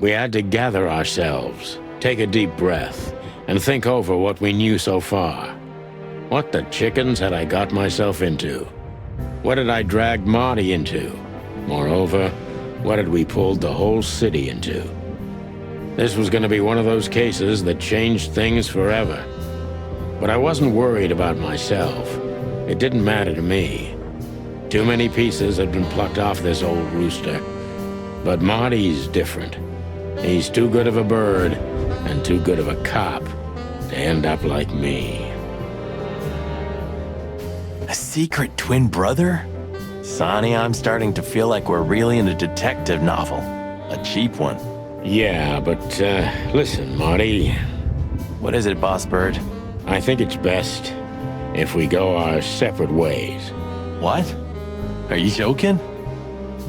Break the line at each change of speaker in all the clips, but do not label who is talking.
We had to gather ourselves, take a deep breath, and think over what we knew so far. What the chickens had I got myself into? What had I dragged Marty into? Moreover, what had we pulled the whole city into? This was going to be one of those cases that changed things forever. But I wasn't worried about myself. It didn't matter to me. Too many pieces had been plucked off this old rooster. But Marty's different. He's too good of a bird and too good of a cop to end up like me.
A secret twin brother? Sonny, I'm starting to feel like we're really in a detective novel. A cheap one.
Yeah, but listen, Marty.
What is it, Boss Bird?
I think it's best if we go our separate ways.
What? Are you joking?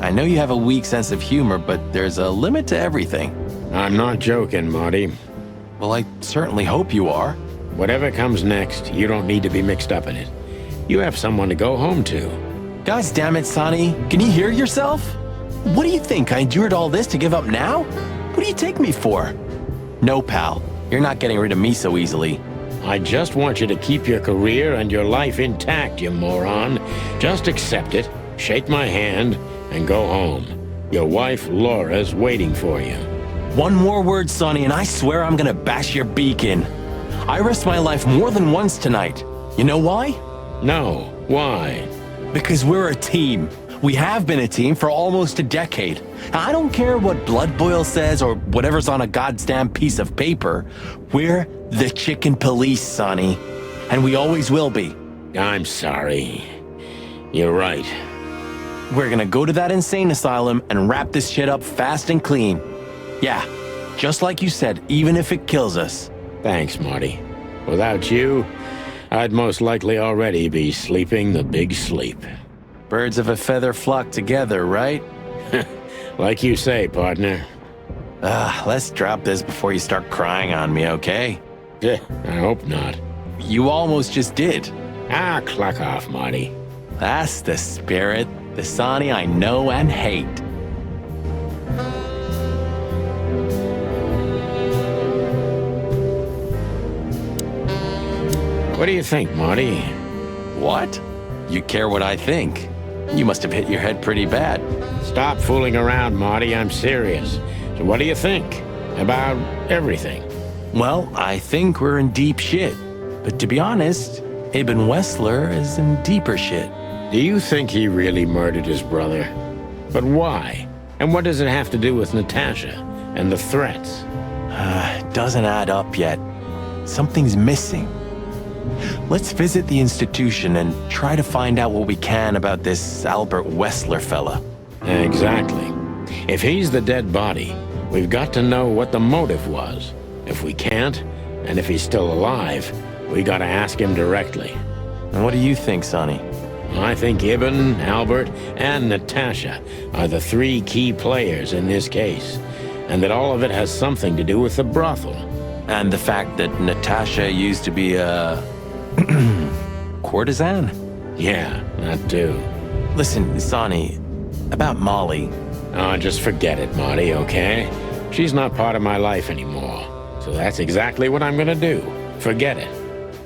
I know you have a weak sense of humor, but there's a limit to everything.
I'm not joking, Marty.
Well, I certainly hope you are.
Whatever comes next, you don't need to be mixed up in it. You have someone to go home to.
Gosh damn it, Sonny. Can you hear yourself? What do you think? I endured all this to give up now? What do you take me for? No, pal. You're not getting rid of me so easily.
I just want you to keep your career and your life intact, you moron. Just accept it, shake my hand, and go home. Your wife, Laura's waiting for you.
One more word, Sonny, and I swear I'm gonna bash your beak in. I risked my life more than once tonight. You know why?
No. Why?
Because we're a team. We have been a team for almost a decade. I don't care what Blood Boil says or whatever's on a goddamn piece of paper. We're the Chicken Police, Sonny. And we always will be.
I'm sorry. You're right.
We're gonna go to that insane asylum and wrap this shit up fast and clean. Yeah, just like you said, even if it kills us.
Thanks, Marty. Without you, I'd most likely already be sleeping the big sleep.
Birds of a feather flock together, right?
Like you say, partner.
Let's drop this before you start crying on me, okay?
I hope not.
You almost just did.
Clock off, Marty.
That's the spirit, the Sonny I know and hate.
What do you think, Marty?
What? You care what I think? You must have hit your head pretty bad.
Stop fooling around, Marty. I'm serious. So what do you think about everything?
Well, I think we're in deep shit. But to be honest, Ibn Wessler is in deeper shit.
Do you think he really murdered his brother? But why? And what does it have to do with Natasha and the threats?
Doesn't add up yet. Something's missing. Let's visit the institution and try to find out what we can about this Albert Wessler fella.
Exactly. If he's the dead body, we've got to know what the motive was. If we can't, and if he's still alive, we gotta ask him directly.
And what do you think, Sonny?
I think Ibn, Albert, and Natasha are the three key players in this case, and that all of it has something to do with the brothel.
And the fact that Natasha used to be a courtesan?
Yeah, that too.
Listen, Sonny, about Molly.
Oh, just forget it, Marty, okay? She's not part of my life anymore. So that's exactly what I'm gonna do. Forget it.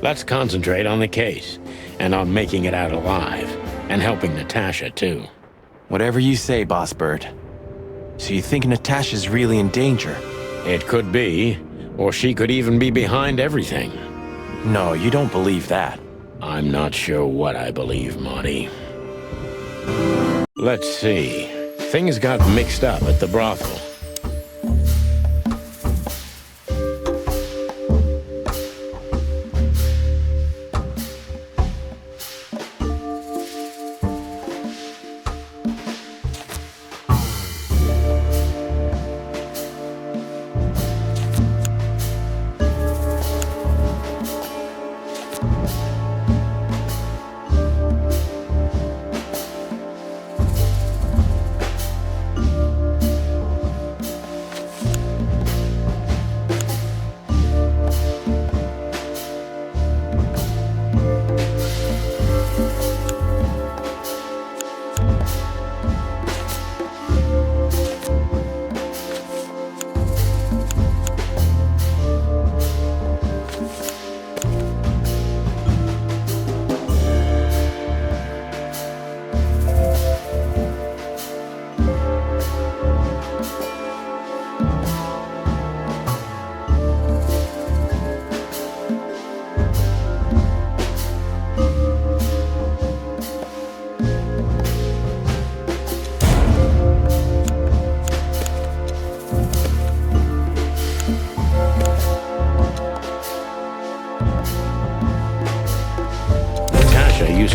Let's concentrate on the case, and on making it out alive, and helping Natasha, too.
Whatever you say, Boss Bird. So you think Natasha's really in danger?
It could be, or she could even be behind everything.
No, you don't believe that.
I'm not sure what I believe, Marty. Let's see. Things got mixed up at the brothel.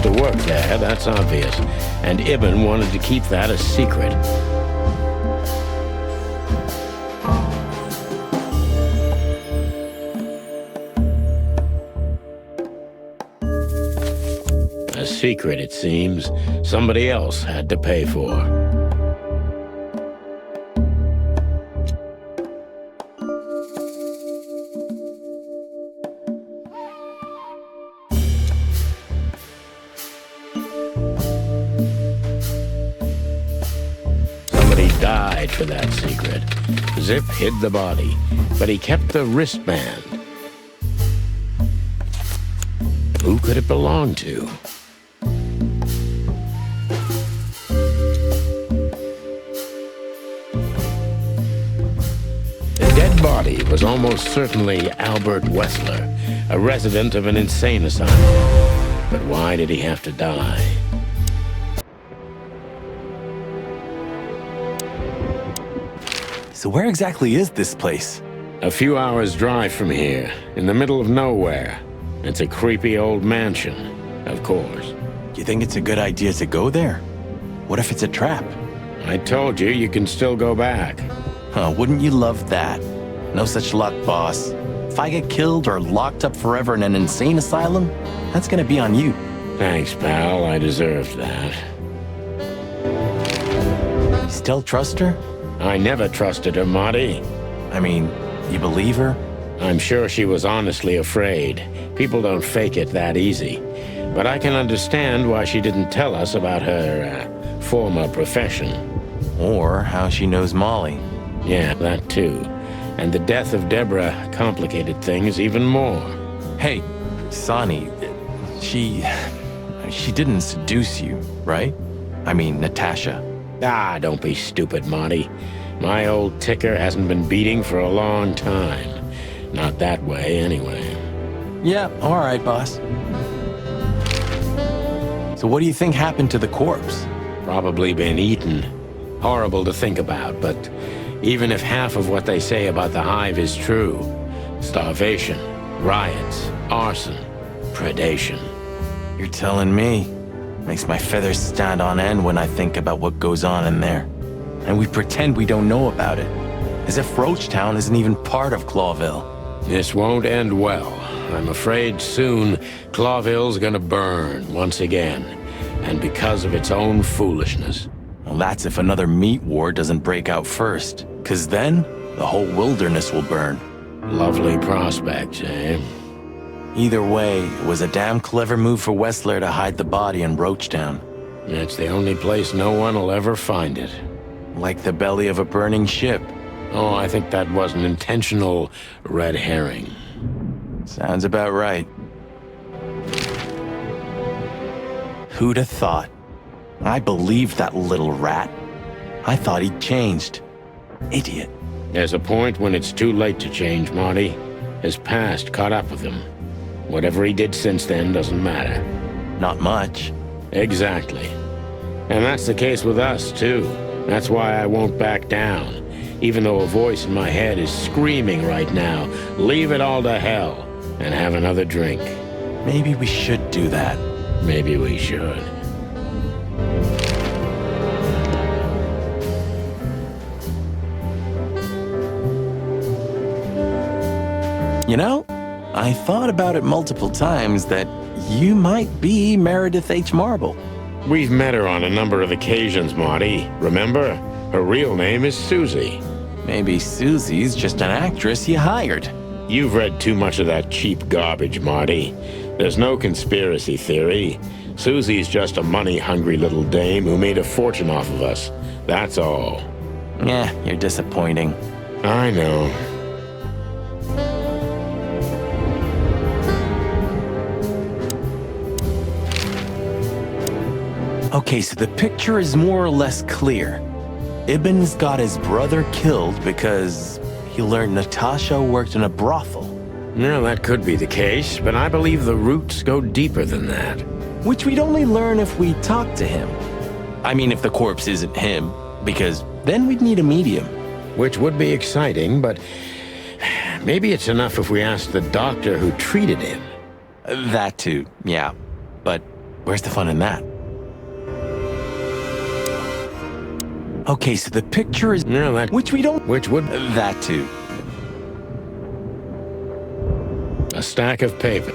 to work there, that's obvious. And Ibn wanted to keep that a secret. A secret, it seems, somebody else had to pay for. Somebody died for that secret. Zip hid the body, but he kept the wristband. Who could it belong to? The dead body was almost certainly Albert Wessler, a resident of an insane asylum. But why did he have to die?
So where exactly is this place?
A few hours' drive from here, in the middle of nowhere. It's a creepy old mansion, of course.
You think it's a good idea to go there? What if it's a trap?
I told you, you can still go back.
Huh, wouldn't you love that? No such luck, boss. If I get killed or locked up forever in an insane asylum, that's gonna be on you.
Thanks, pal. I deserved that.
You still trust her?
I never trusted her, Marty.
I mean, you believe her?
I'm sure she was honestly afraid. People don't fake it that easy. But I can understand why she didn't tell us about her, former profession.
Or how she knows Molly.
Yeah, that too. And the death of Deborah complicated things even more.
Hey, Sonny, she didn't seduce you, right? I mean, Natasha.
Ah, don't be stupid, Marty. My old ticker hasn't been beating for a long time. Not that way, anyway.
Yeah, all right, boss. So what do you think happened to the corpse?
Probably been eaten. Horrible to think about, but even if half of what they say about the hive is true, starvation, riots, arson, predation.
You're telling me. Makes my feathers stand on end when I think about what goes on in there. And we pretend we don't know about it. As if Roachtown isn't even part of Clawville.
This won't end well. I'm afraid soon Clawville's gonna burn once again. And because of its own foolishness.
Well, that's if another meat war doesn't break out first. 'Cause then, the whole wilderness will burn.
Lovely prospects, eh?
Either way, it was a damn clever move for Wessler to hide the body in Roachtown.
It's the only place no one will ever find it.
Like the belly of a burning ship.
Oh, I think that was an intentional red herring.
Sounds about right. Who'd have thought? I believed that little rat. I thought he'd changed. Idiot.
There's a point when it's too late to change, Marty. His past caught up with him. Whatever he did since then doesn't matter.
Not much.
Exactly. And that's the case with us, too. That's why I won't back down. Even though a voice in my head is screaming right now, leave it all to hell and have another drink.
Maybe we should do that.
Maybe we should.
You know, I thought about it multiple times that you might be Meredith H. Marble.
We've met her on a number of occasions, Marty. Remember? Her real name is Susie.
Maybe Susie's just an actress you hired.
You've read too much of that cheap garbage, Marty. There's no conspiracy theory. Susie's just a money-hungry little dame who made a fortune off of us. That's all.
Yeah, you're disappointing.
I know.
Okay, so the picture is more or less clear. Ibn's got his brother killed because he learned Natasha worked in a brothel.
No, that could be the case, but I believe the roots go deeper than that.
Which we'd only learn if we talk to him. I mean, if the corpse isn't him, because then we'd need a medium.
Which would be exciting, but maybe it's enough if we ask the doctor who treated him.
That too, yeah. But Where's the fun in that? Okay, so the picture is...
No, that...
Which we don't...
Which would...
That too.
A stack of paper.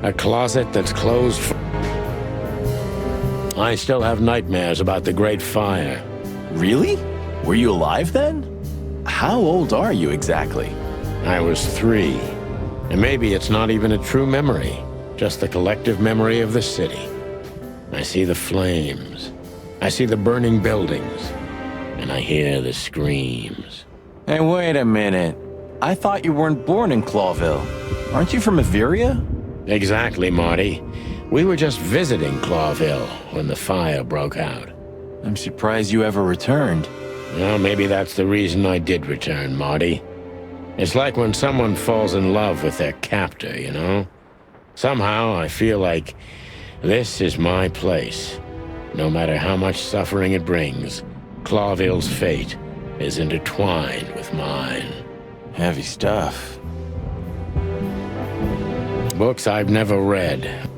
A closet that's closed for... I still have nightmares about the Great Fire.
Really? Were you alive then? How old are you exactly?
I was 3. And maybe it's not even a true memory, just the collective memory of the city. I see the flames. I see the burning buildings. And I hear the screams.
Hey, wait a minute. I thought you weren't born in Clawville. Aren't you from Averia?
Exactly, Marty. We were just visiting Clawville when the fire broke out.
I'm surprised you ever returned.
Well, maybe that's the reason I did return, Marty. It's like when someone falls in love with their captor, you know? Somehow I feel like this is my place. No matter how much suffering it brings, Clawville's fate is intertwined with mine.
Heavy stuff.
Books I've never read.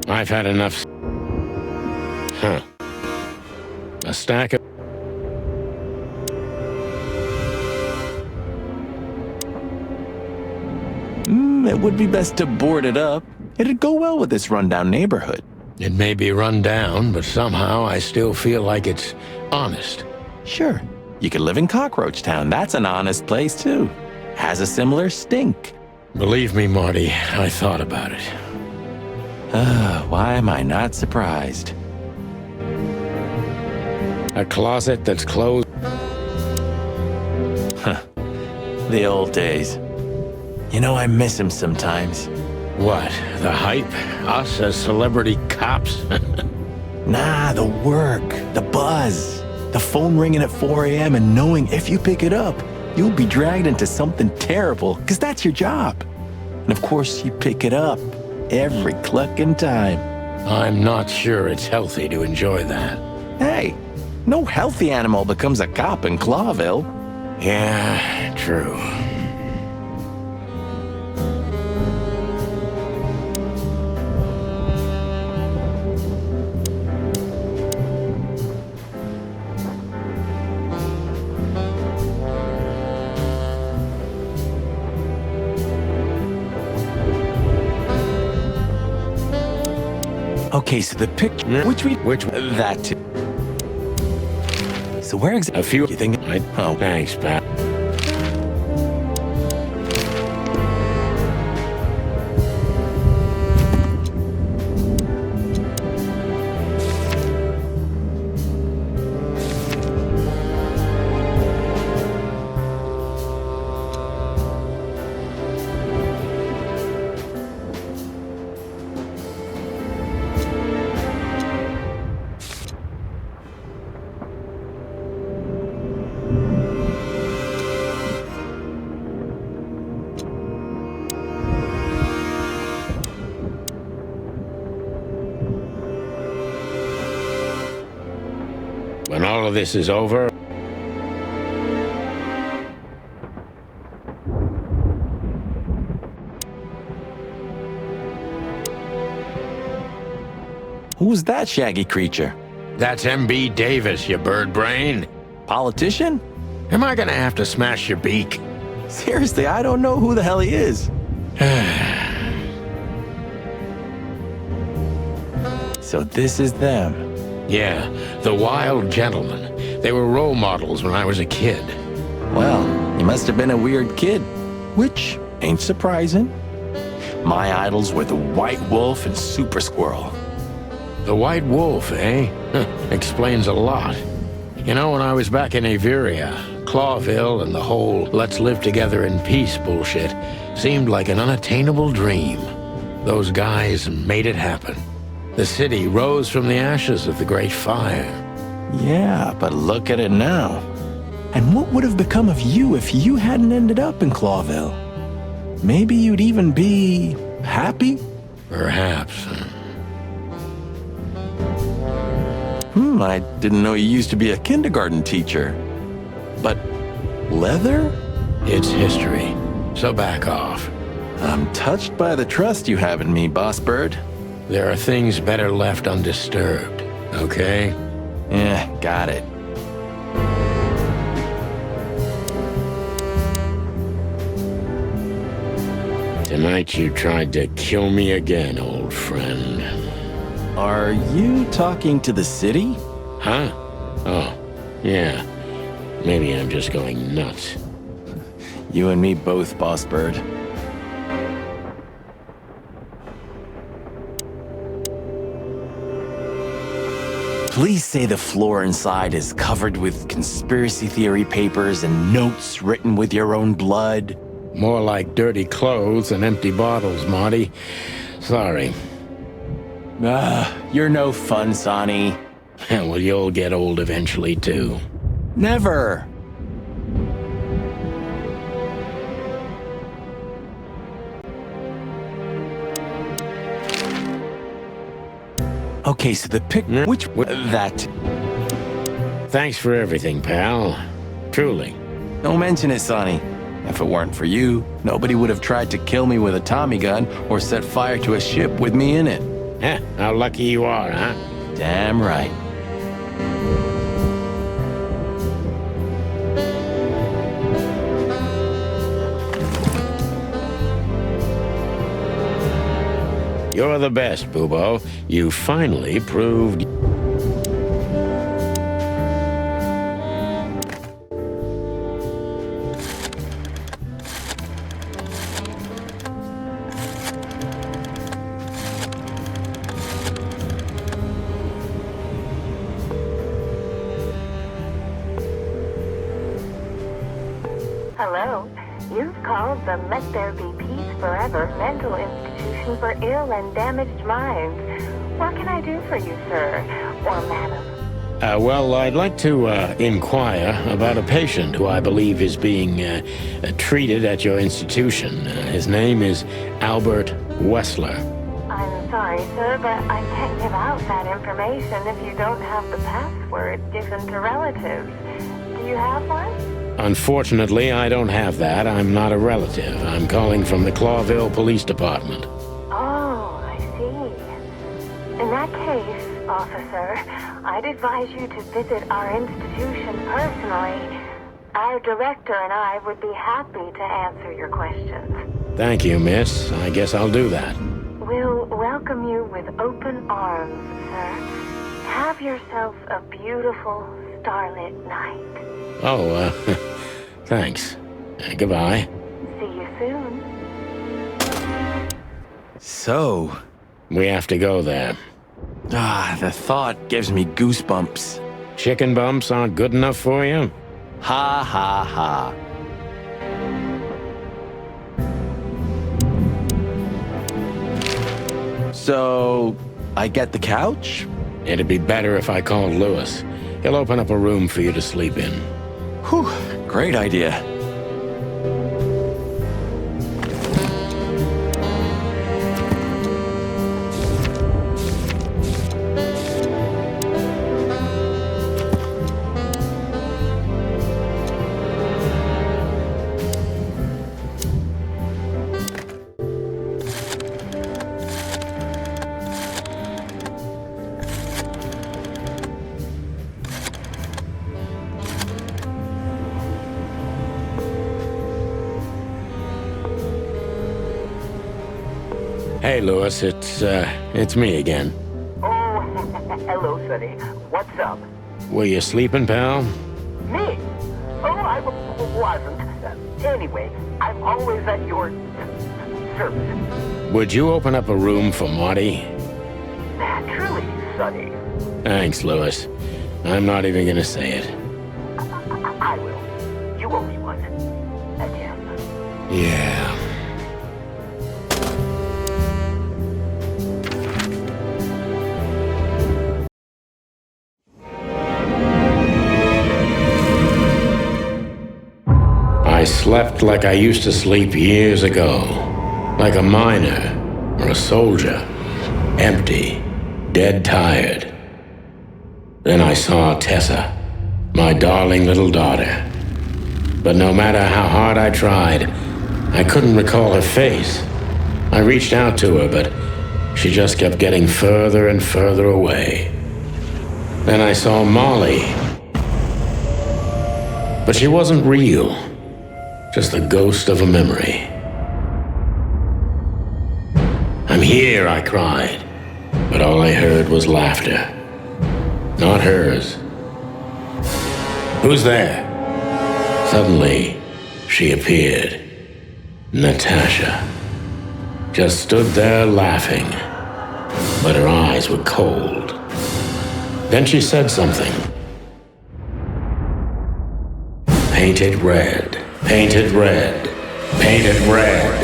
I've had enough. Huh. A stack of...
It would be best to board it up. It'd go well with this rundown neighborhood.
It may be run down, but somehow I still feel like it's honest.
Sure. You could live in Cockroach Town. That's an honest place, too. Has a similar stink.
Believe me, Marty, I thought about it.
Why am I not surprised?
A closet that's closed...
The old days. You know, I miss him sometimes.
What, the hype? Us as celebrity cops?
Nah, the work, the buzz, the phone ringing at 4 a.m. and knowing if you pick it up, you'll be dragged into something terrible, because that's your job. And of course, you pick it up every clucking time.
I'm not sure it's healthy to enjoy that.
Hey, no healthy animal becomes a cop in Clawville.
Yeah, true.
Okay, so the picture,
Which
that too. So where exactly?
A few.
You think?
Oh, thanks, pal. When all of this is over,
Who's that shaggy creature?
that's MB Davis, you bird brain.
Politician?
Am I gonna have to smash your beak?
Seriously, I don't know who the hell he is. So this is them.
Yeah, the wild gentlemen. They were role models when I was a kid.
Well, he must have been a weird kid, which ain't surprising. My idols were the White Wolf and Super Squirrel.
The White Wolf, eh? Explains a lot. You know, when I was back in Averia, Clawville and the whole let's live together in peace bullshit seemed like an unattainable dream. Those guys made it happen. The city rose from the ashes of the Great Fire.
Yeah, but look at it now. And what would have become of you if you hadn't ended up in Clawville? Maybe you'd even be happy?
Perhaps.
I didn't know you used to be a kindergarten teacher. But leather?
It's history, so back off.
I'm touched by the trust you have in me, Boss Bird.
There are things better left undisturbed, okay?
Yeah, got it.
Tonight you tried to kill me again, old friend.
Are you talking to the city?
Huh? Oh, yeah. Maybe I'm just going nuts.
You and me both, Boss Bird. Please say the floor inside is covered with conspiracy theory papers and notes written with your own blood.
More like dirty clothes and empty bottles, Marty. Sorry.
You're no fun, Sonny.
Well, you'll get old eventually, too.
Never. Okay, so the that.
Thanks for everything, pal. Truly.
Don't mention it, Sonny. If it weren't for you, nobody would have tried to kill me with a Tommy gun or set fire to a ship with me in it.
Heh, how lucky you are, huh?
Damn right.
You're the best, Bubo. You finally proved...
Hello. You've called the Let There Be Peace Forever mental institution for ill and damaged minds. What can I do for you, sir? Or madam?
Well, I'd like to inquire about a patient who I believe is being treated at your institution. His name is Albert Wessler.
I'm sorry, sir, but I can't give out that information if you don't have the password given to relatives. Do you have one?
Unfortunately, I don't have that. I'm not a relative. I'm calling from the Clawville Police Department.
Oh, I see. In that case, officer, I'd advise you to visit our institution personally. Our director and I would be happy to answer your questions.
Thank you, miss. I guess I'll do that.
We'll welcome you with open arms, sir. Have yourself a beautiful starlit night.
Oh, thanks. Goodbye.
See you soon.
So,
We have to go there.
the thought gives me goosebumps.
Chicken bumps aren't good enough for you?
Ha ha ha. So, I get the couch?
It'd be better if I called Lewis. He'll open up a room for you to sleep in.
Whew, great idea.
Hey, Lewis, it's me again.
Oh, hello, Sonny. What's up?
Were you sleeping, pal?
Me? Oh, I wasn't. Anyway, I'm always at your service.
Would you open up a room for Marty?
Naturally, Sonny.
Thanks, Lewis. I'm not even gonna say it.
I will. You owe me one. Again.
Yeah. I slept like I used to sleep years ago. Like a miner or a soldier. Empty. Dead tired. Then I saw Tessa, my darling little daughter. But no matter how hard I tried, I couldn't recall her face. I reached out to her, but she just kept getting further and further away. Then I saw Molly. But she wasn't real. Just the ghost of a memory. I'm here, I cried. But all I heard was laughter. Not hers. Who's there? Suddenly, she appeared. Natasha. Just stood there laughing. But her eyes were cold. Then she said something. Painted red. Painted red. Painted red.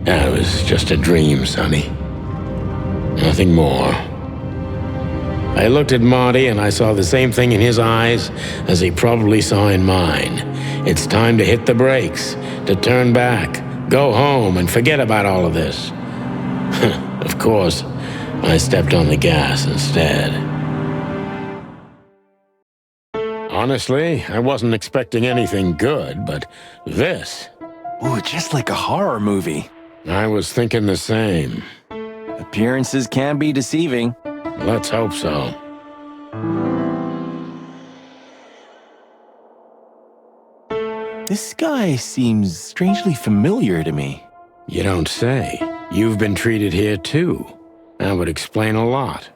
That was just a dream, Sonny. Nothing more. I looked at Marty and I saw the same thing in his eyes as he probably saw in mine. It's time to hit the brakes, to turn back, go home and forget about all of this. Of course, I stepped on the gas instead. Honestly, I wasn't expecting anything good, but this...
Ooh, just like a horror movie.
I was thinking the same.
Appearances can be deceiving.
Let's hope so.
This guy seems strangely familiar to me.
You don't say. You've been treated here too. That would explain a lot.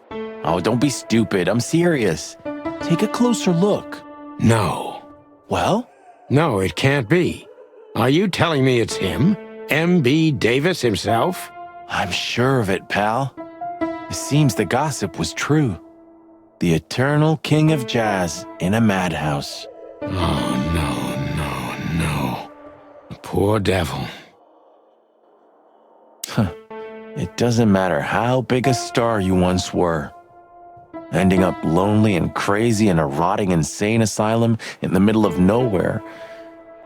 Oh, don't be stupid. I'm serious. Take a closer look.
No.
Well?
No, it can't be. Are you telling me it's him? M.B. Davis himself?
I'm sure of it, pal. It seems the gossip was true. The eternal king of jazz in a madhouse.
Oh, no, no, no. The poor devil.
It doesn't matter how big a star you once were. Ending up lonely and crazy in a rotting insane asylum in the middle of nowhere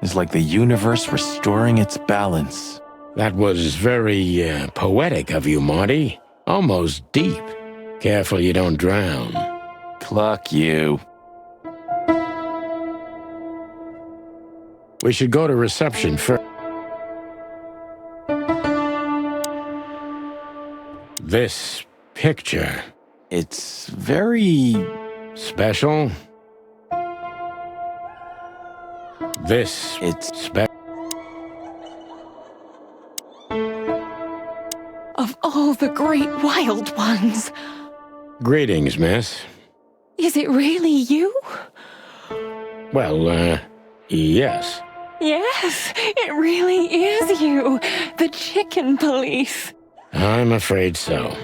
is like the universe restoring its balance.
That was very poetic of you, Marty. Almost deep. Careful you don't drown.
Cluck you.
We should go to reception first. This picture.
It's very...
Special? This...
It's...
Of all the great wild ones.
Greetings, miss.
Is it really you?
Well, yes.
Yes, it really is you. The chicken police.
I'm afraid so.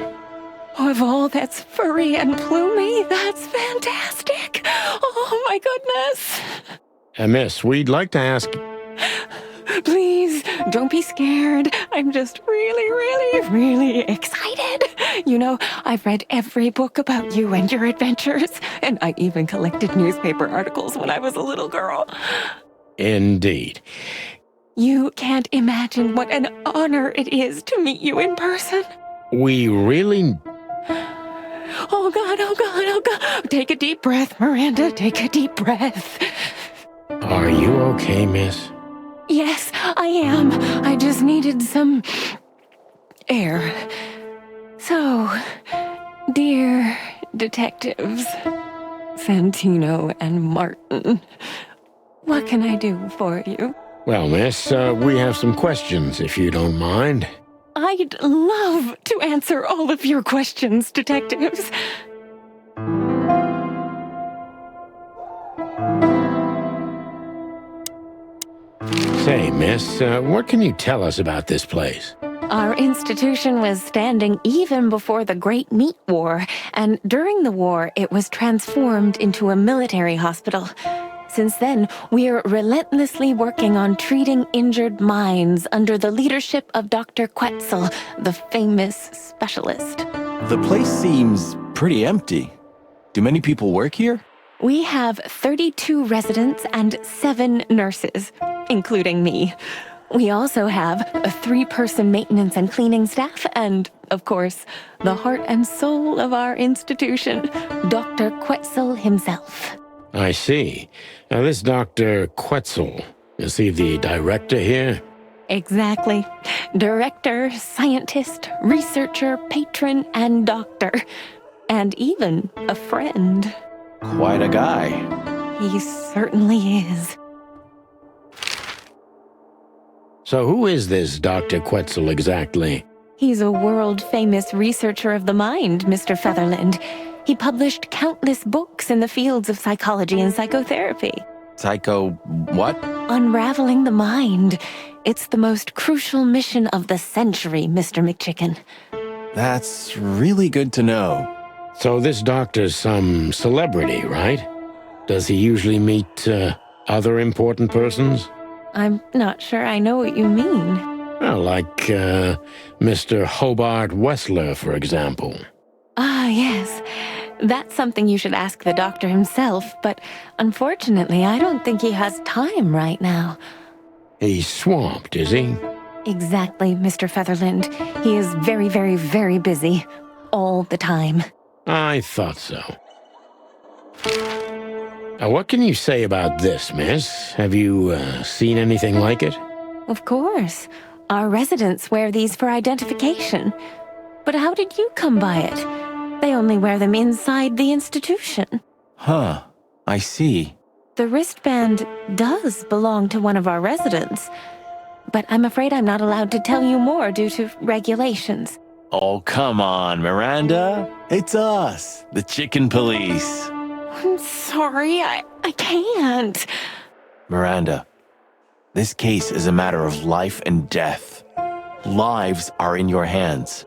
Of all that's furry and plumey, that's fantastic. Oh, my goodness.
Miss, we'd like to ask...
Please, don't be scared. I'm just really excited. You know, I've read every book about you and your adventures, and I even collected newspaper articles when I was a little girl.
Indeed.
You can't imagine what an honor it is to meet you in person.
We really...
Oh, God, oh, God, oh, God. Take a deep breath, Miranda. Take a deep breath.
Are you okay, miss?
Yes, I am. I just needed some air. So, dear detectives, Santino and Martin, what can I do for you?
Well, miss, we have some questions, if you don't mind.
I'd love to answer all of your questions, detectives.
Say, miss, what can you tell us about this place?
Our institution was standing even before the Great Meat War, and during the war, it was transformed into a military hospital. Since then, we're relentlessly working on treating injured minds under the leadership of Dr. Quetzal, the famous specialist.
The place seems pretty empty. Do many people work here?
We have 32 residents and 7 nurses, including me. We also have a 3-person maintenance and cleaning staff, and, of course, the heart and soul of our institution, Dr. Quetzal himself.
I see. Now, this Dr. Quetzal, is he the director here?
Exactly. Director, scientist, researcher, patron, and doctor. And even a friend.
Quite a guy.
He certainly is.
So who is this Dr. Quetzal exactly?
He's a world-famous researcher of the mind, Mr. Featherland. He published countless books in the fields of psychology and psychotherapy.
Psycho... what?
Unraveling the mind. It's the most crucial mission of the century, Mr. McChicken.
That's really good to know.
So this doctor's some celebrity, right? Does he usually meet other important persons?
I'm not sure I know what you mean.
Well, like Mr. Hobart Wessler, for example.
Ah, yes. That's something you should ask the doctor himself, but unfortunately, I don't think he has time right now.
He's swamped, is he?
Exactly, Mr. Featherland. He is very busy. All the time.
I thought so. What can you say about this, miss? Have you seen anything like it?
Of course. Our residents wear these for identification. But how did you come by it? They only wear them inside the institution.
Huh. I see.
The wristband does belong to one of our residents. But I'm afraid I'm not allowed to tell you more due to regulations.
Oh, come on, Miranda. It's us, the chicken police.
I'm sorry, I can't.
Miranda, this case is a matter of life and death. Lives are in your hands.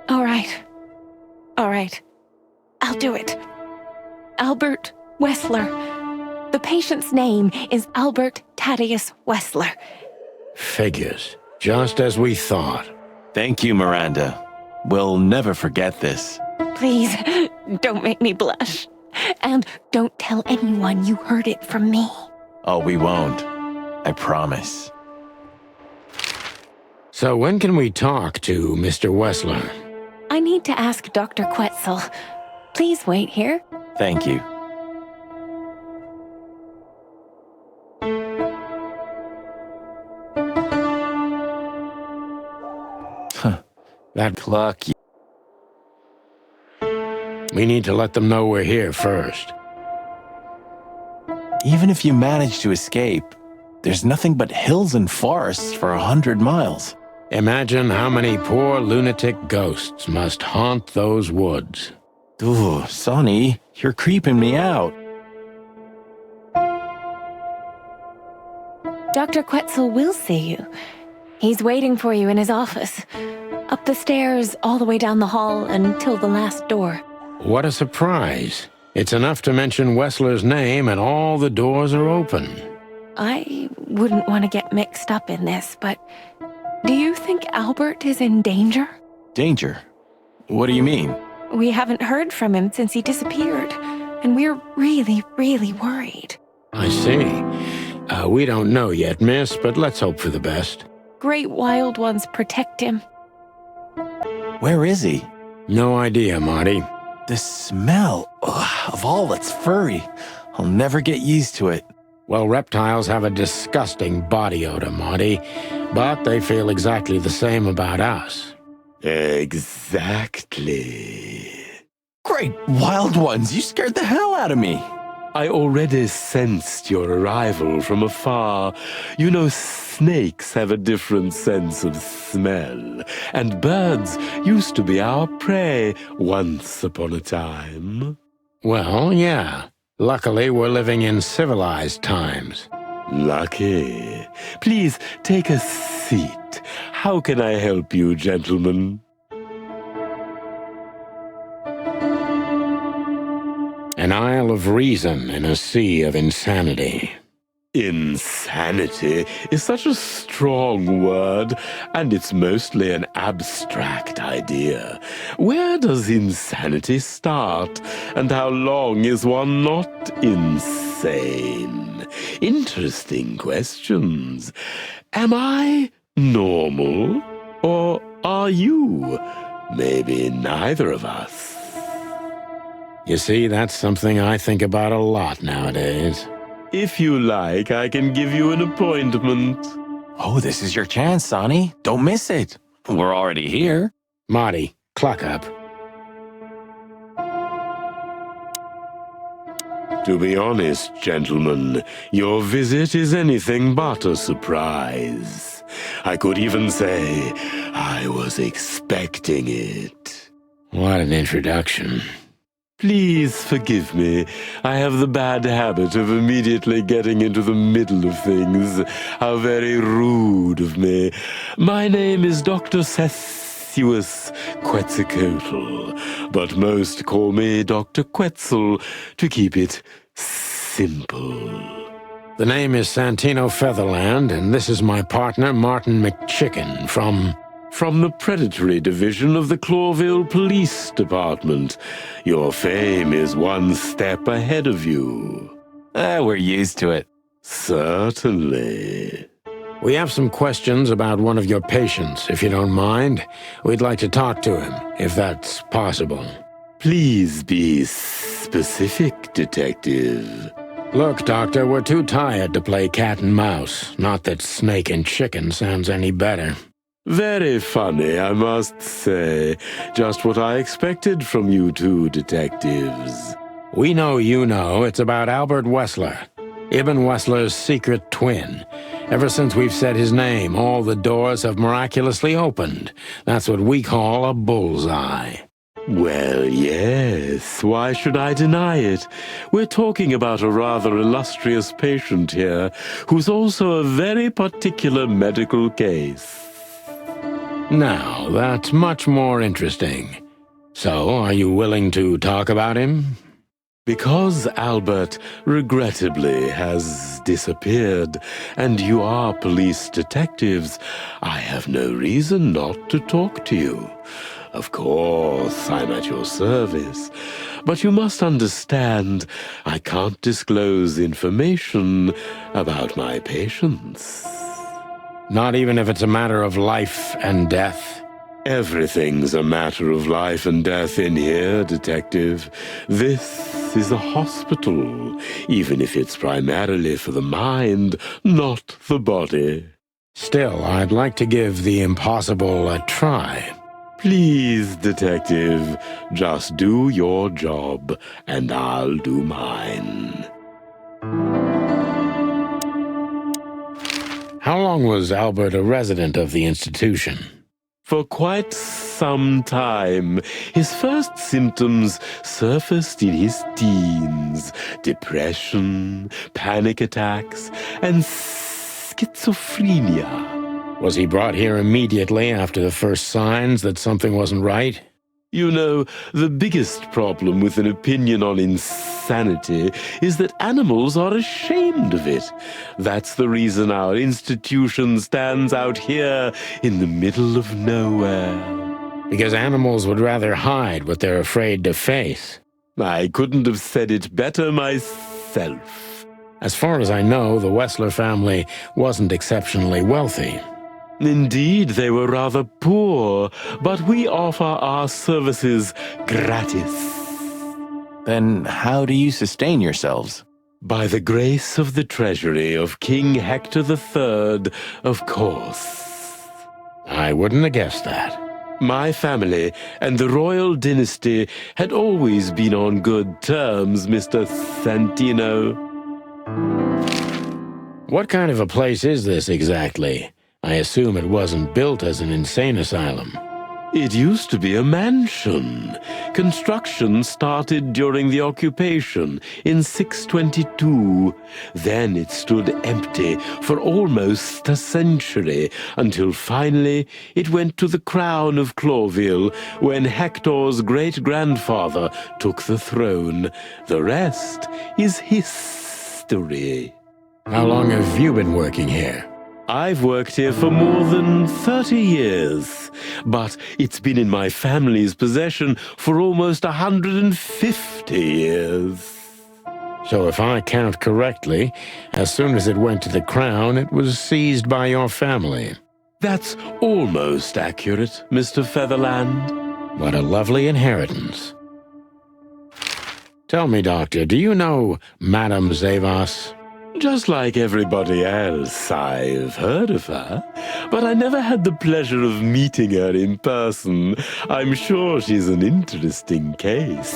All right. I'll do it. Albert Wessler, The patient's name is Albert Thaddeus Wessler.
Figures. Just as we thought.
Thank you, Miranda. We'll never forget this.
Please, don't make me blush. And don't tell anyone you heard it from me.
Oh, we won't. I promise.
So when can we talk to Mr. Wessler?
I need to ask Dr. Quetzal. Please wait here.
Thank you.
That clock. We need to let them know we're here first.
Even if you manage to escape, there's nothing but hills and forests for 100 miles.
Imagine how many poor lunatic ghosts must haunt those woods.
Ooh, Sonny, you're creeping me out.
Dr. Quetzal will see you. He's waiting for you in his office. Up the stairs, all the way down the hall, until the last door.
What a surprise. It's enough to mention Wessler's name and all the doors are open.
I wouldn't want to get mixed up in this, but do you think Albert is in danger?
Danger? What do you mean?
We haven't heard from him since he disappeared, and we're really, really worried.
I see. We don't know yet, miss, but let's hope for the best.
Great wild ones protect him.
Where is he?
No idea, Marty.
The smell of all that's furry. I'll never get used to it.
Well, reptiles have a disgusting body odor, Marty, but they feel exactly the same about us.
Exactly.
Great wild ones, you scared the hell out of me.
I already sensed your arrival from afar. You know, snakes have a different sense of smell, and birds used to be our prey once upon a time.
Well, yeah. Luckily, we're living in civilized times.
Lucky. Please take a seat. How can I help you, gentlemen?
An isle of reason in a sea of insanity.
Insanity is such a strong word, and it's mostly an abstract idea. Where does insanity start, and how long is one not insane? Interesting questions. Am I normal, or are you? Maybe neither of us.
You see, that's something I think about a lot nowadays.
If you like, I can give you an appointment.
Oh, this is your chance, Sonny. Don't miss it. We're already here.
Marty, cluck up.
To be honest, gentlemen, your visit is anything but a surprise. I could even say I was expecting it.
What an introduction.
Please forgive me. I have the bad habit of immediately getting into the middle of things. How very rude of me. My name is Dr. Sessuous Quetzalcoatl, but most call me Dr. Quetzal to keep it simple.
The name is Santino Featherland, and this is my partner, Martin McChicken, from
the Predatory Division of the Clawville Police Department. Your fame is one step ahead of you.
We're used to it.
Certainly.
We have some questions about one of your patients, if you don't mind. We'd like to talk to him, if that's possible.
Please be specific, Detective.
Look, Doctor, we're too tired to play cat and mouse. Not that snake and chicken sounds any better.
Very funny, I must say. Just what I expected from you two detectives.
We know you know it's about Albert Wessler, Ibn Wessler's secret twin. Ever since we've said his name, all the doors have miraculously opened. That's what we call a bullseye.
Well, yes. Why should I deny it? We're talking about a rather illustrious patient here, who's also a very particular medical case.
Now, that's much more interesting. So, are you willing to talk about him?
Because Albert, regrettably, has disappeared, and you are police detectives, I have no reason not to talk to you. Of course, I'm at your service, but you must understand I can't disclose information about my patients.
Not even if it's a matter of life and death?
Everything's a matter of life and death in here, Detective. This is a hospital, even if it's primarily for the mind, not the body.
Still, I'd like to give the impossible a try.
Please, Detective, just do your job, and I'll do mine.
How long was Albert a resident of the institution?
For quite some time, his first symptoms surfaced in his teens: depression, panic attacks, and schizophrenia.
Was he brought here immediately after the first signs that something wasn't right?
You know, the biggest problem with an opinion on insanity is that animals are ashamed of it. That's the reason our institution stands out here in the middle of nowhere.
Because animals would rather hide what they're afraid to face.
I couldn't have said it better myself.
As far as I know, the Wessler family wasn't exceptionally wealthy.
Indeed, they were rather poor, but we offer our services gratis.
Then how do you sustain yourselves?
By the grace of the treasury of King Hector III, of course.
I wouldn't have guessed that.
My family and the royal dynasty had always been on good terms, Mr. Santino.
What kind of a place is this exactly? I assume it wasn't built as an insane asylum.
It used to be a mansion. Construction started during the occupation in 622. Then it stood empty for almost a century, until finally it went to the crown of Cloville when Hector's great-grandfather took the throne. The rest is history.
How long have you been working here?
I've worked here for more than 30 years, but it's been in my family's possession for almost 150 years.
So if I count correctly, as soon as it went to the crown, it was seized by your family.
That's almost accurate, Mr. Featherland.
What a lovely inheritance. Tell me, Doctor, do you know Madame Zavas?
Just like everybody else, I've heard of her, but I never had the pleasure of meeting her in person. I'm sure she's an interesting case.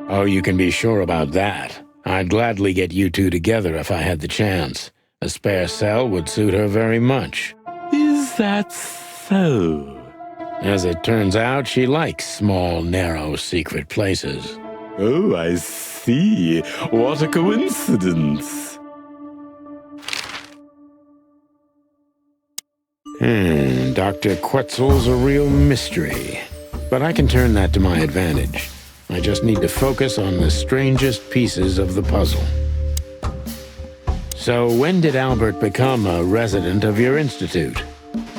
Oh, you can be sure about that. I'd gladly get you two together if I had the chance. A spare cell would suit her very much.
Is that so?
As it turns out, she likes small, narrow, secret places.
Oh, I see. What a coincidence.
Dr. Quetzal's a real mystery. But I can turn that to my advantage. I just need to focus on the strangest pieces of the puzzle. So when did Albert become a resident of your institute?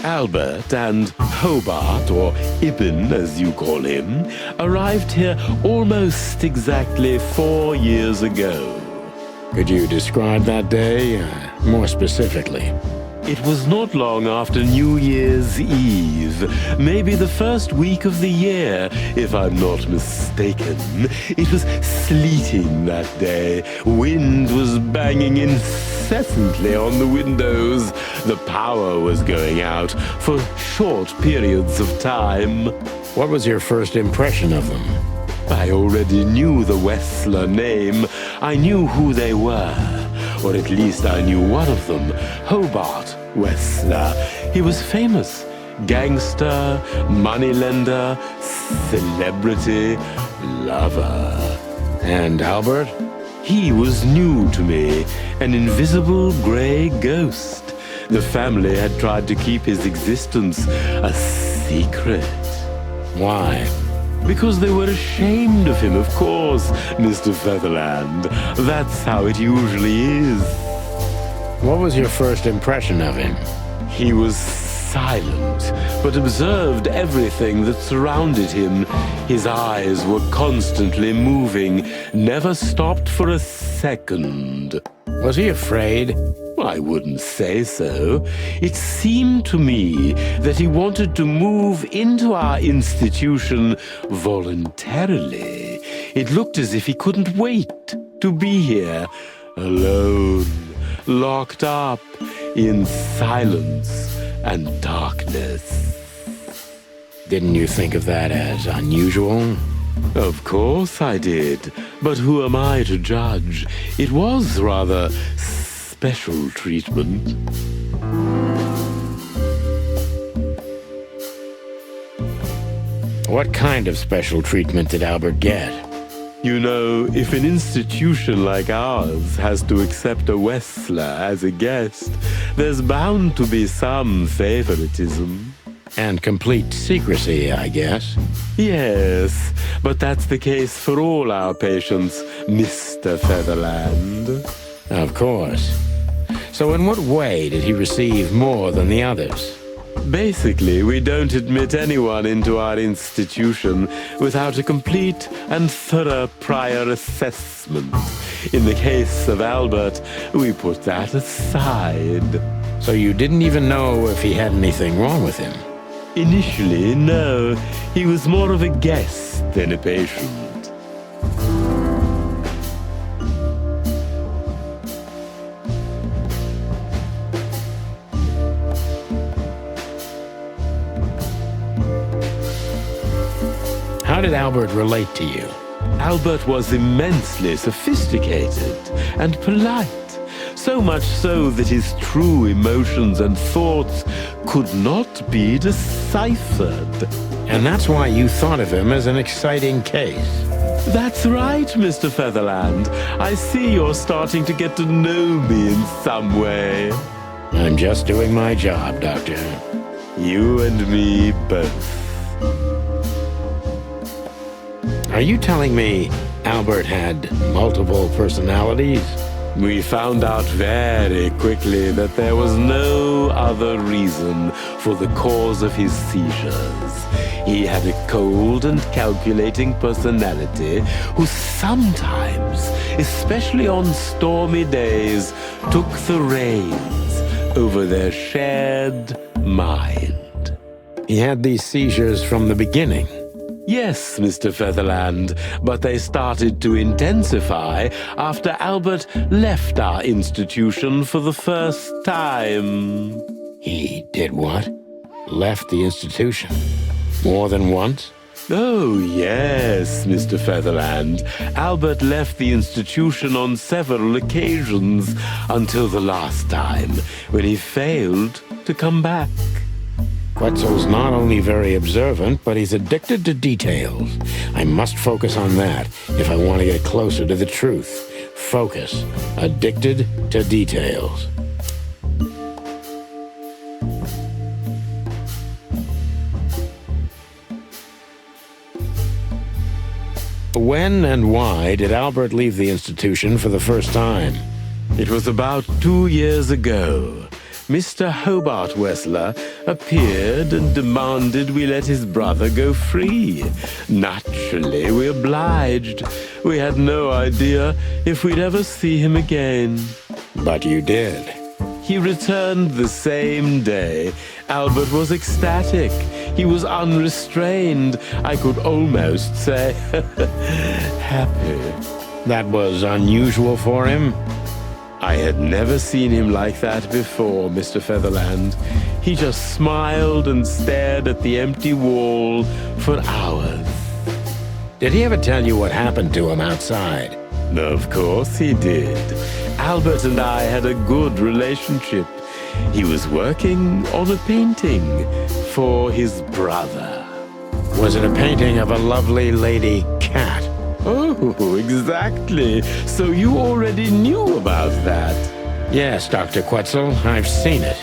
Albert and Hobart, or Ibn as you call him, arrived here almost exactly 4 years ago.
Could you describe that day more specifically?
It was not long after New Year's Eve, maybe the first week of the year, if I'm not mistaken. It was sleeting that day. Wind was banging incessantly on the windows. The power was going out for short periods of time.
What was your first impression of them?
I already knew the Wessler name. I knew who they were. Or at least I knew one of them, Hobart Wessler. He was famous. Gangster, moneylender, celebrity, lover.
And Albert?
He was new to me, an invisible gray ghost. The family had tried to keep his existence a secret.
Why?
Because they were ashamed of him, of course, Mr. Featherland. That's how it usually is.
What was your first impression of him?
He was silent, but observed everything that surrounded him. His eyes were constantly moving, never stopped for a second.
Was he afraid?
I wouldn't say so. It seemed to me that he wanted to move into our institution voluntarily. It looked as if he couldn't wait to be here, alone, locked up in silence and darkness.
Didn't you think of that as unusual?
Of course I did, but who am I to judge? It was rather special treatment.
What kind of special treatment did Albert get?
You know, if an institution like ours has to accept a Wessler as a guest, there's bound to be some favoritism.
And complete secrecy, I guess.
Yes, but that's the case for all our patients, Mr. Featherland.
Of course. So in what way did he receive more than the others?
Basically, we don't admit anyone into our institution without a complete and thorough prior assessment. In the case of Albert, we put that aside.
So you didn't even know if he had anything wrong with him?
Initially, no. He was more of a guest than a patient.
How did Albert relate to you?
Albert was immensely sophisticated and polite. So much so that his true emotions and thoughts could not be deciphered.
And that's why you thought of him as an exciting case.
That's right, Mr. Featherland. I see you're starting to get to know me in some way.
I'm just doing my job, Doctor.
You and me both.
Are you telling me Albert had multiple personalities?
We found out very quickly that there was no other reason for the cause of his seizures. He had a cold and calculating personality who sometimes, especially on stormy days, took the reins over their shared mind.
He had these seizures from the beginning.
Yes, Mr. Featherland, but they started to intensify after Albert left our institution for the first time.
He did what? Left the institution? More than once?
Oh, yes, Mr. Featherland. Albert left the institution on several occasions until the last time, when he failed to come back.
Quetzal's not only very observant, but he's addicted to details. I must focus on that if I want to get closer to the truth. Focus. Addicted to details. When and why did Albert leave the institution for the first time?
It was about 2 years ago. Mr. Hobart Wessler appeared and demanded we let his brother go free. Naturally, we obliged. We had no idea if we'd ever see him again.
But you did.
He returned the same day. Albert was ecstatic. He was unrestrained. I could almost say happy.
That was unusual for him?
I had never seen him like that before, Mr. Featherland. He just smiled and stared at the empty wall for hours.
Did he ever tell you what happened to him outside?
Of course he did. Albert and I had a good relationship. He was working on a painting for his brother.
Was it a painting of a lovely lady cat?
Oh, exactly. So you already knew about that?
Yes, Dr. Quetzal, I've seen it.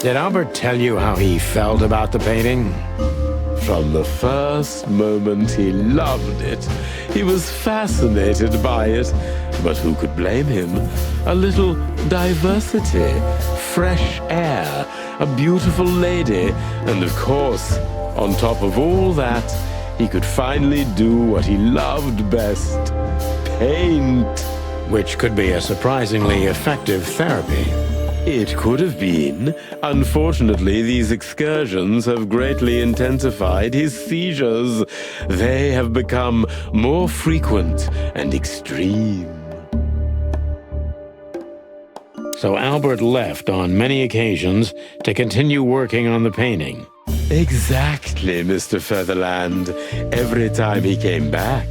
Did Albert tell you how he felt about the painting?
From the first moment he loved it. He was fascinated by it. But who could blame him? A little diversity, fresh air, a beautiful lady, and of course, on top of all that, he could finally do what he loved best: paint.
Which could be a surprisingly effective therapy.
It could have been. Unfortunately, these excursions have greatly intensified his seizures. They have become more frequent and extreme.
So Albert left on many occasions to continue working on the painting.
Exactly, Mr. Featherland. Every time he came back,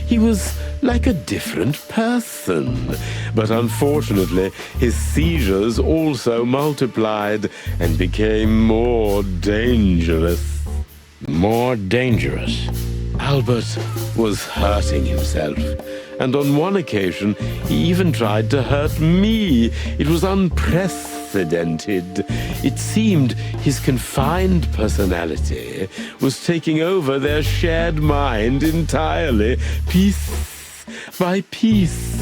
he was like a different person. But unfortunately, his seizures also multiplied and became more dangerous.
More dangerous?
Albert was hurting himself. And on one occasion, he even tried to hurt me. It was unprecedented. It seemed his confined personality was taking over their shared mind entirely, piece by piece.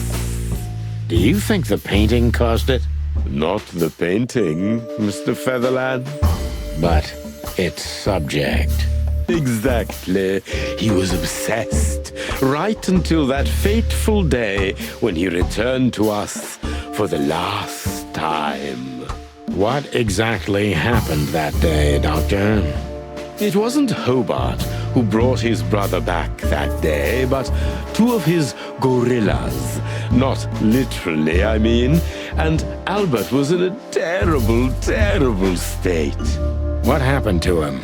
Do you think the painting caused it?
Not the painting, Mr. Featherland.
But its subject.
Exactly. He was obsessed, right until that fateful day when he returned to us for the last time.
What exactly happened that day, Doctor?
It wasn't Hobart who brought his brother back that day, but two of his gorillas. Not literally, I mean. And Albert was in a terrible, terrible state.
What happened to him?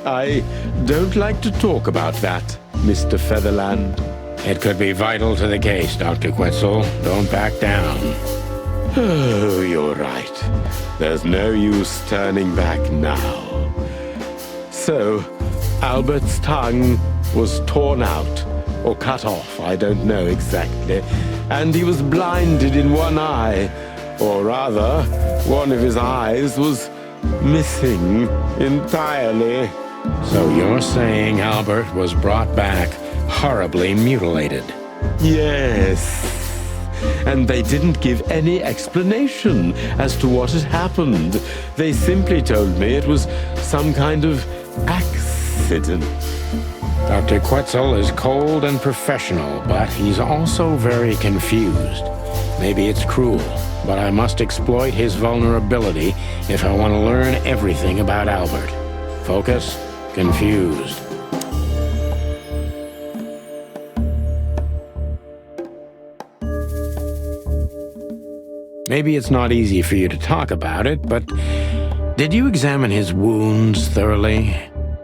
I don't like to talk about that, Mr. Featherland.
It could be vital to the case, Dr. Quetzal. Don't back down.
Oh, you're right. There's no use turning back now. So, Albert's tongue was torn out, or cut off, I don't know exactly, and he was blinded in one eye, or rather, one of his eyes was missing entirely.
So you're saying Albert was brought back horribly mutilated?
Yes. And they didn't give any explanation as to what had happened. They simply told me it was some kind of accident.
Dr. Quetzal is cold and professional, but he's also very confused. Maybe it's cruel, but I must exploit his vulnerability if I want to learn everything about Albert. Focus. Confused. Maybe it's not easy for you to talk about it, but did you examine his wounds thoroughly?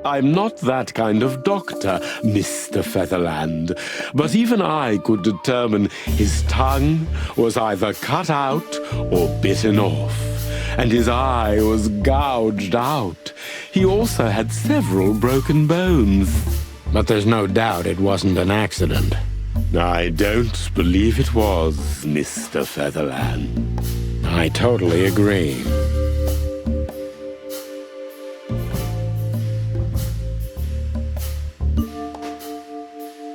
I'm not that kind of doctor, Mr. Featherland, but even I could determine his tongue was either cut out or bitten off, and his eye was gouged out. He also had several broken bones.
But there's no doubt it wasn't an accident.
I don't believe it was, Mr. Featherland.
I totally agree.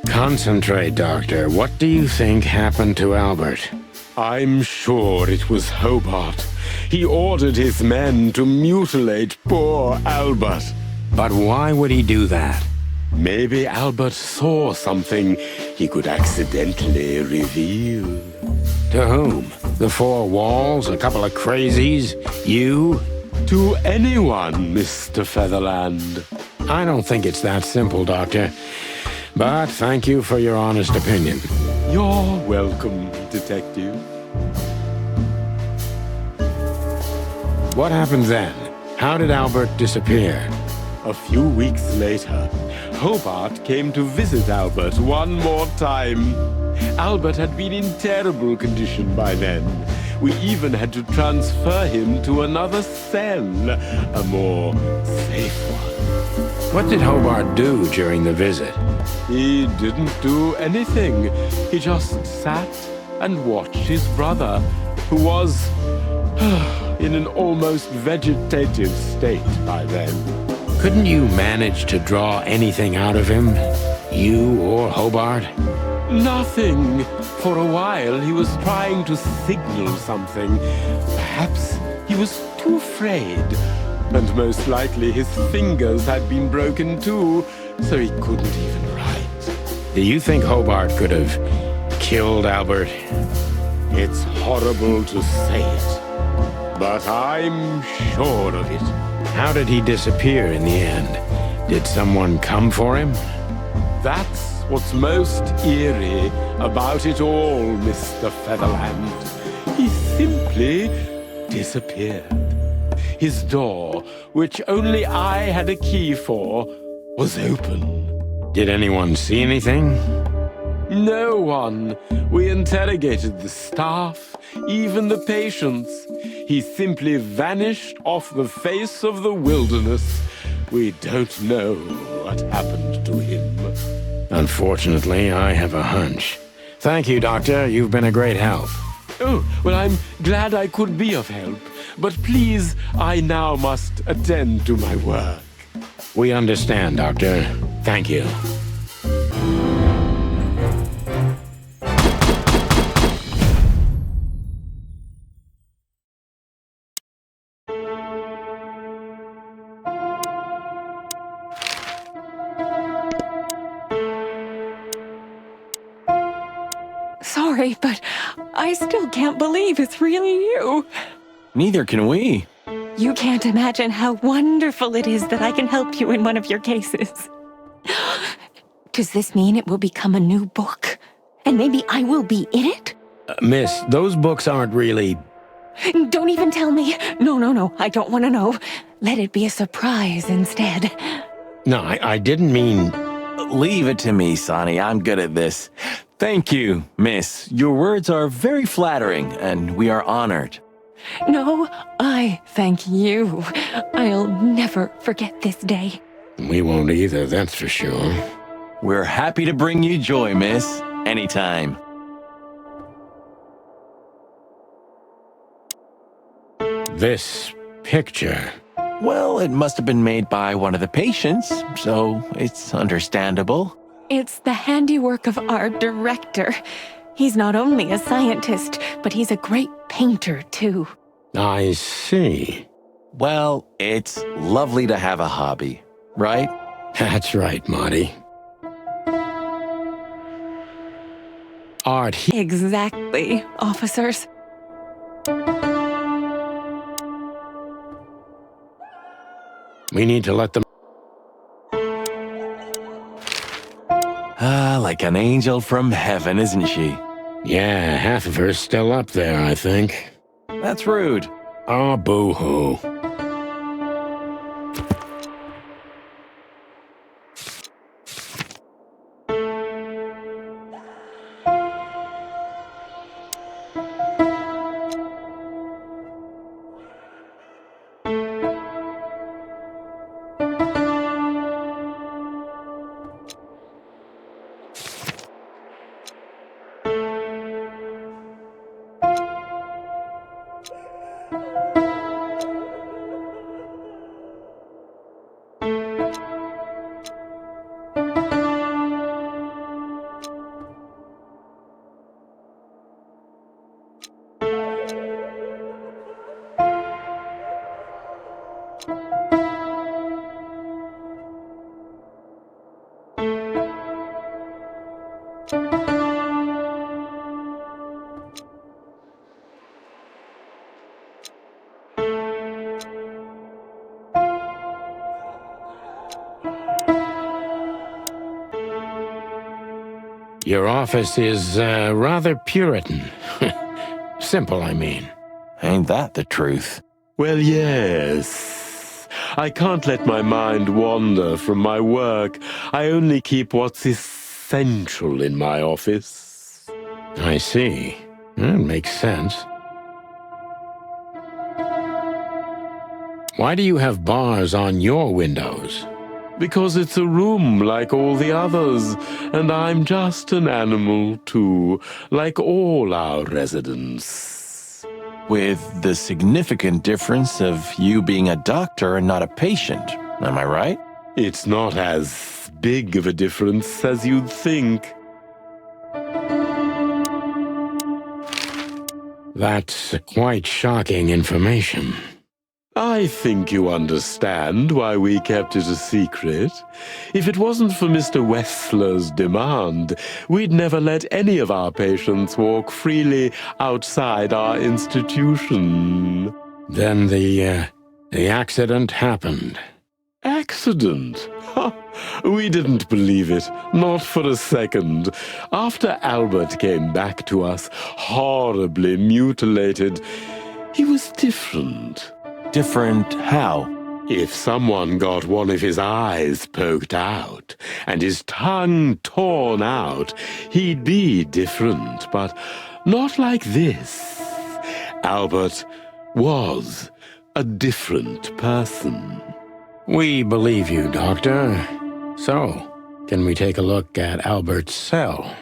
Concentrate, Doctor. What do you think happened to Albert?
I'm sure it was Hobart. He ordered his men to mutilate poor Albert.
But why would he do that?
Maybe Albert saw something he could accidentally reveal.
To whom? The four walls? A couple of crazies? You?
To anyone, Mr. Featherland.
I don't think it's that simple, Doctor. But thank you for your honest opinion.
You're welcome, Detective.
What happened then? How did Albert disappear?
A few weeks later, Hobart came to visit Albert one more time. Albert had been in terrible condition by then. We even had to transfer him to another cell, a more safe one.
What did Hobart do during the visit?
He didn't do anything. He just sat and watched his brother, who was in an almost vegetative state by then.
Couldn't you manage to draw anything out of him? You or Hobart?
Nothing. For a while, he was trying to signal something. Perhaps he was too afraid. And most likely his fingers had been broken too, so he couldn't even write.
Do you think Hobart could have killed Albert?
It's horrible to say it, but I'm sure of it.
How did he disappear in the end? Did someone come for him?
That's what's most eerie about it all, Mr. Featherland. He simply disappeared. His door, which only I had a key for, was open.
Did anyone see anything?
No one. We interrogated the staff, even the patients. He simply vanished off the face of the wilderness. We don't know what happened to him.
Unfortunately, I have a hunch. Thank you, Doctor. You've been a great help.
Oh, well, I'm glad I could be of help. But please, I now must attend to my work.
We understand, Doctor. Thank you.
Sorry, but I still can't believe it's really you.
Neither can we.
You can't imagine how wonderful it is that I can help you in one of your cases. Does this mean it will become a new book? And maybe I will be in it?
Miss, those books aren't really...
Don't even tell me. No, I don't want to know. Let it be a surprise instead.
No, I didn't mean...
Leave it to me, Sonny. I'm good at this. Thank you, miss. Your words are very flattering, and we are honored.
No, I thank you. I'll never forget this day.
We won't either, that's for sure.
We're happy to bring you joy, miss. Anytime.
This picture...
Well, it must have been made by one of the patients, so it's understandable.
It's the handiwork of our director. He's not only a scientist, but he's a great painter, too.
I see.
Well, it's lovely to have a hobby, right?
That's right, Marty. Art he...
Exactly, officers.
We need to let them...
Ah, like an angel from heaven, isn't she?
Yeah, half of her's still up there, I think.
That's rude.
Oh, boo-hoo. Your office is rather Puritan. Simple, I mean.
Ain't that the truth?
Well, yes. I can't let my mind wander from my work. I only keep what's essential in my office.
I see. That makes sense. Why do you have bars on your windows?
Because it's a room like all the others, and I'm just an animal, too, like all our residents.
With the significant difference of you being a doctor and not a patient. Am I right?
It's not as big of a difference as you'd think.
That's quite shocking information.
I think you understand why we kept it a secret. If it wasn't for Mr. Wessler's demand, we'd never let any of our patients walk freely outside our institution.
Then the accident happened.
Accident? Ha! We didn't believe it, not for a second. After Albert came back to us, horribly mutilated, he was different.
Different how?
If someone got one of his eyes poked out and his tongue torn out, he'd be different, but not like this. Albert was a different person.
We believe you, Doctor. So, can we take a look at Albert's cell?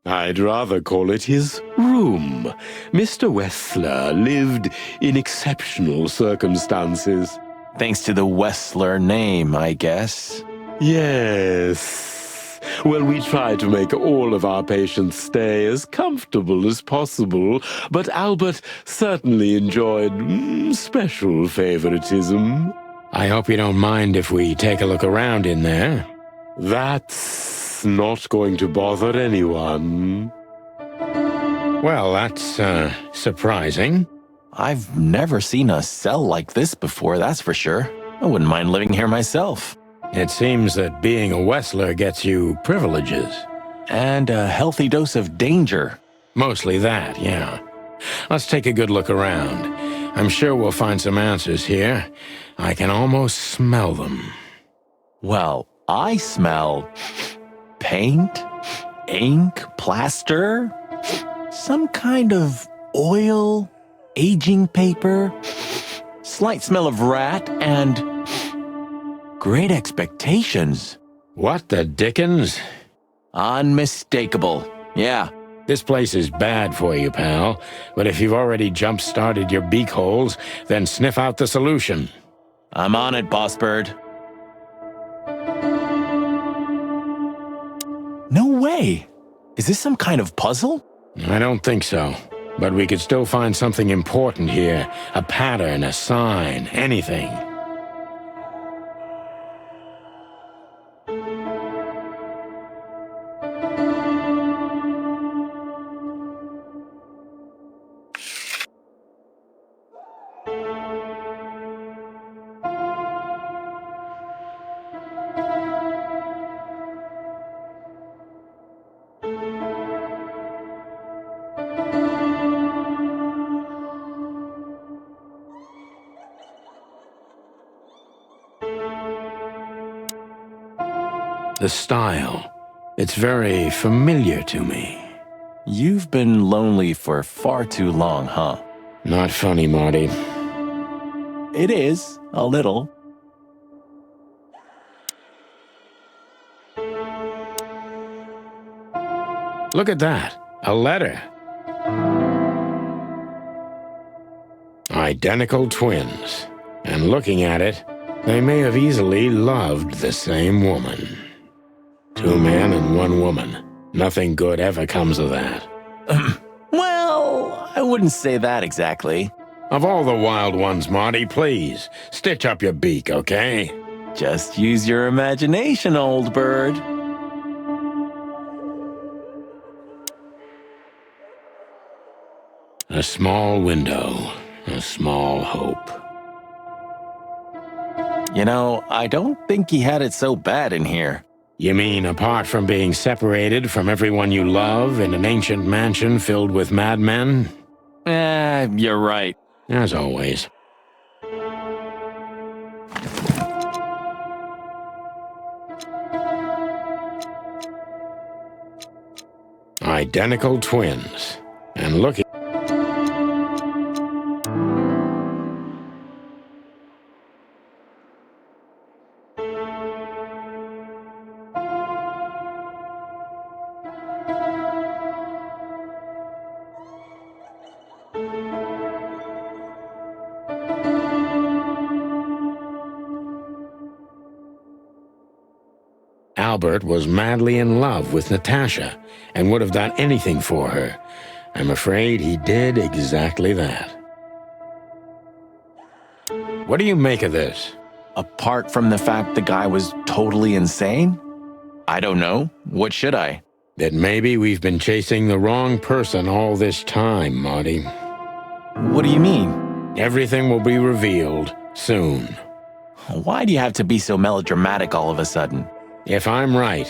I'd rather call it his room. Mr. Wessler lived in exceptional circumstances.
Thanks to the Wessler name, I guess.
Yes. Well, we try to make all of our patients stay as comfortable as possible, but Albert certainly enjoyed special favoritism.
I hope you don't mind if we take a look around in there.
That's not going to bother anyone.
Well, that's, surprising.
I've never seen a cell like this before, that's for sure. I wouldn't mind living here myself.
It seems that being a Wessler gets you privileges.
And a healthy dose of danger.
Mostly that, yeah. Let's take a good look around. I'm sure we'll find some answers here. I can almost smell them.
Well, I smell paint, ink, plaster, some kind of oil, aging paper, slight smell of rat, and great expectations.
What the dickens?
Unmistakable. Yeah.
This place is bad for you, pal. But if you've already jump-started your beak holes, then sniff out the solution.
I'm on it, Boss Bird. No way! Is this some kind of puzzle?
I don't think so. But we could still find something important here. A pattern, a sign, anything. The style. It's very familiar to me.
You've been lonely for far too long, huh?
Not funny, Marty.
It is, a little.
Look at that. A letter. Identical twins. And looking at it, they may have easily loved the same woman. 2 men and 1 woman. Nothing good ever comes of that.
Well, I wouldn't say that exactly.
Of all the wild ones, Marty, please, stitch up your beak, okay?
Just use your imagination, old bird.
A small window, a small hope.
You know, I don't think he had it so bad in here.
You mean apart from being separated from everyone you love in an ancient mansion filled with madmen?
You're right.
As always. Identical twins. And looking... Albert was madly in love with Natasha and would have done anything for her. I'm afraid he did exactly that. What do you make of this?
Apart from the fact the guy was totally insane? I don't know. What should I?
That maybe we've been chasing the wrong person all this time, Marty.
What do you mean?
Everything will be revealed soon.
Why do you have to be so melodramatic all of a sudden?
If I'm right,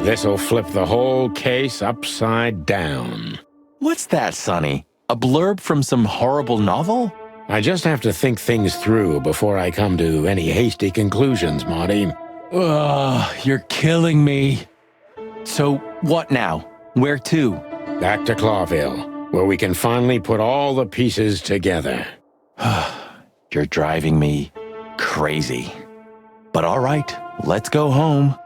this'll flip the whole case upside down.
What's that, Sonny? A blurb from some horrible novel?
I just have to think things through before I come to any hasty conclusions, Marty.
Ugh, you're killing me. So, what now? Where to?
Back to Clawville, where we can finally put all the pieces together.
You're driving me crazy. But all right, let's go home.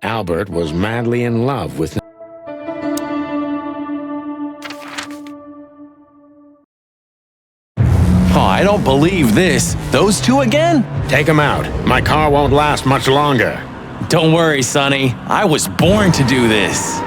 Albert was madly in love with...
Oh, I don't believe this. Those two again?
Take him out. My car won't last much longer.
Don't worry, Sonny. I was born to do this.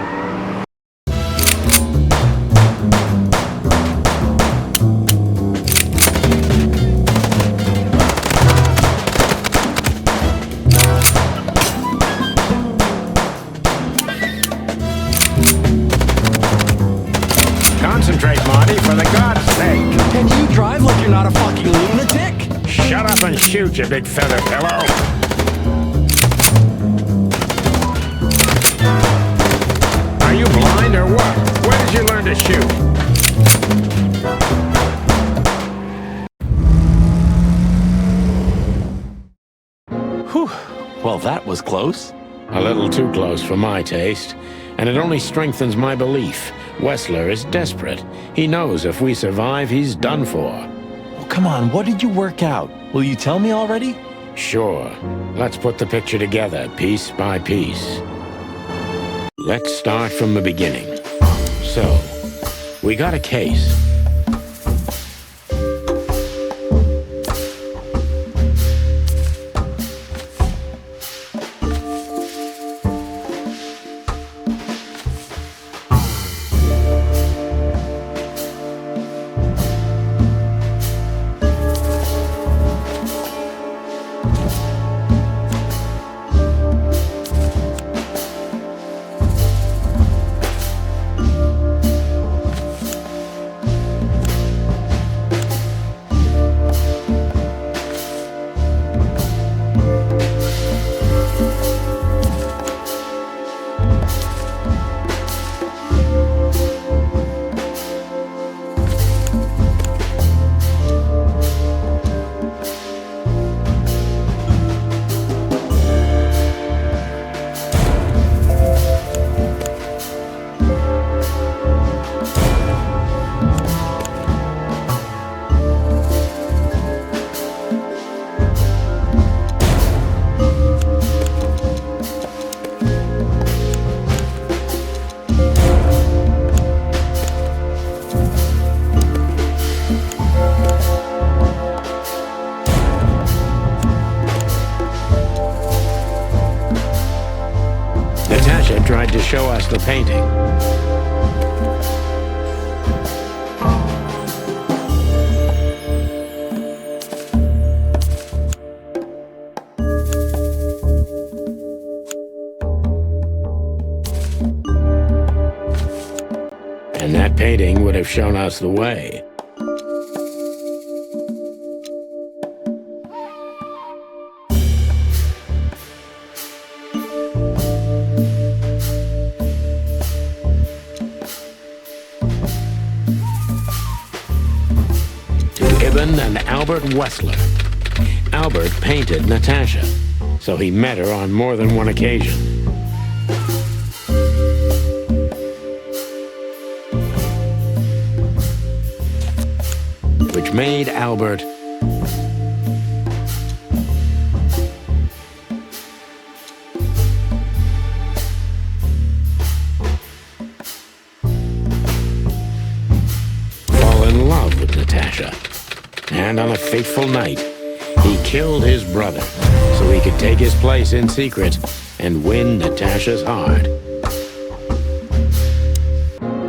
Concentrate, Marty, for the God's sake.
Can you drive like you're not a fucking lunatic?
Shut up and shoot, you big feather pillow. Are you blind or what? Where did you learn to shoot?
Whew. Well, that was close.
A little too close for my taste, and it only strengthens my belief. Wessler is desperate. He knows if we survive, he's done for.
Well, come on, what did you work out? Will you tell me already?
Sure. Let's put the picture together, piece by piece. Let's start from the beginning. So, we got a case. Natasha tried to show us the painting. And that painting would have shown us the way. Eben and Albert Wessler. Albert painted Natasha, so he met her on more than one occasion. Which made Albert fall in love with Natasha. And on a fateful night, he killed his brother so he could take his place in secret and win Natasha's heart.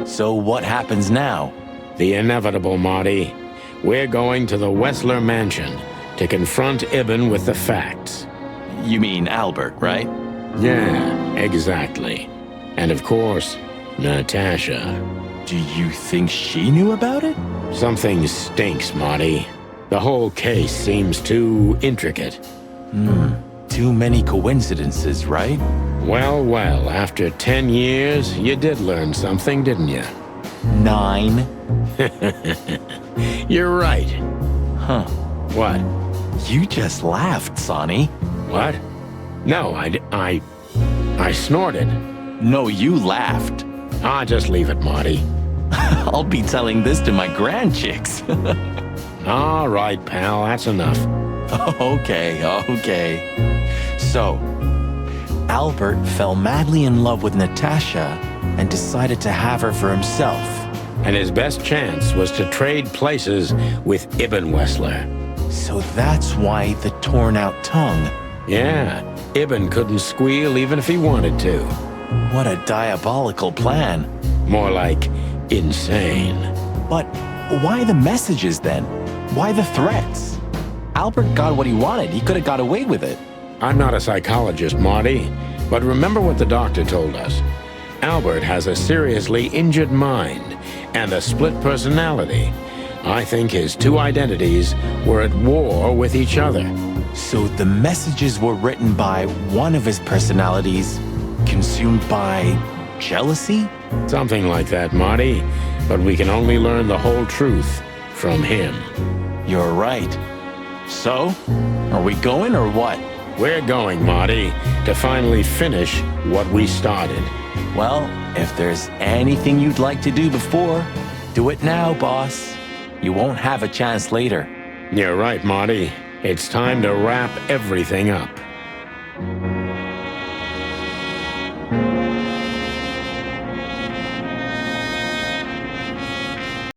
So what happens now?
The inevitable, Marty. We're going to the Wessler mansion to confront Eben with the facts.
You mean Albert, right?
Yeah, exactly. And of course, Natasha.
Do you think she knew about it?
Something stinks, Marty. The whole case seems too intricate.
Too many coincidences, right?
Well, after 10 years, you did learn something, didn't you?
9.
You're right.
Huh.
What?
You just laughed, Sonny.
What? No, I snorted.
No, you laughed.
Ah, just leave it, Marty.
I'll be telling this to my grandchicks.
All right, pal, that's enough.
Okay. So, Albert fell madly in love with Natasha and decided to have her for himself.
And his best chance was to trade places with Eben Wessler.
So that's why the torn out tongue.
Yeah, Eben couldn't squeal even if he wanted to.
What a diabolical plan.
More like insane.
But why the messages then? Why the threats? Albert got what he wanted. He could have got away with it.
I'm not a psychologist, Marty, but remember what the doctor told us. Albert has a seriously injured mind and a split personality. I think his two identities were at war with each other.
So the messages were written by one of his personalities, consumed by jealousy?
Something like that, Marty. But we can only learn the whole truth from him.
You're right. So, are we going or what?
We're going, Marty, to finally finish what we started.
Well, if there's anything you'd like to do before, do it now, boss. You won't have a chance later.
You're right, Marty. It's time to wrap everything up.